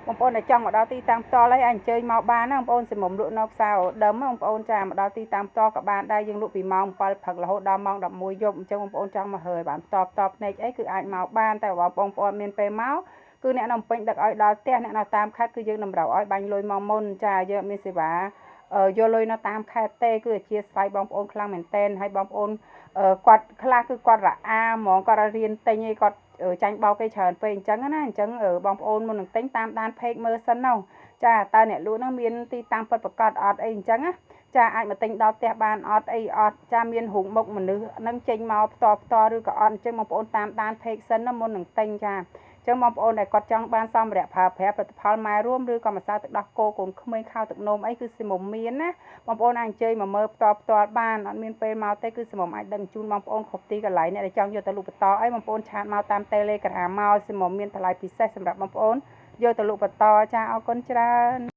បងប្អូនដែលចង់មកដល់ទីតាំងផ្ទាល់ហើយអញ្ជើញមកបានណាបងប្អូនសិមុំលក់នៅផ្សារដើមបងប្អូនចាមកដល់ទីតាំងផ្ទាល់ក៏បានដែរយើងលក់ពីម៉ោង7ព្រឹករហូតដល់ម៉ោង11យប់អញ្ចឹងបងប្អូនចង់មកហើយបានផ្ទាល់ភ្នែកអីគឺអាចមកបានតែបងប្អូនមានពេលមកគឺអ្នកនៅពេញដឹកឲ្យដល់ផ្ទះអ្នកនៅតាមខេត្តគឺយើងតម្រូវឲ្យបាញ់លុយមកមុនចាយើងមានសេវាយកលុយនៅតាមខេត្តទេគឺអធិស្ឋានបងប្អូនខ្លាំងមែនទែនហើយបងប្អូនគាត់ខ្លះគឺគាត់រអាហ្មងគាត់រៀនទិញឯងគាត់ចាញ់បោកគេច្រើនពេកអញ្ចឹងណាអញ្ចឹងបងប្អូនមុននឹងទិញតាមដាន page មើលសិននោះចាតើអ្នកលក់ហ្នឹងមានទីតាំងពិតប្រាកដអត់អីអញ្ចឹងណាចាអាចមកទិញដល់ផ្ទះបានអត់អីអត់ចាមានរូបមុខមនុស្សនឹងចេញមកផ្ទាល់ឬក៏អត់អញ្ចឹងបងប្អូនតាមដាន page សិនណាមុននឹងទិញចាអញ្ចឹងបងប្អូនដែលគាត់ចង់បានសម្ភារៈប្រើប្រាស់ផលិតផលម៉ែរួមឬក៏ម្សៅទឹកដោះគោកូនក្មេងខោទឹកនោមអីគឺសិមុំមានណាបងប្អូនអាចអញ្ជើញមកមើលផ្ទាល់បានអត់មានពេលមកទេគឺសិមុំអាចដឹងជូនបងប្អូនគ្រប់ទីកន្លែងអ្នកដែលចង់យកទៅលក់បន្តអីបងប្អូនឆាតមកតាម Telegram មកសិមុំមានតម្លៃពិសេសសម្រាប់បងប្អូនយកទៅលក់បន្តចាអរគុណច្រើន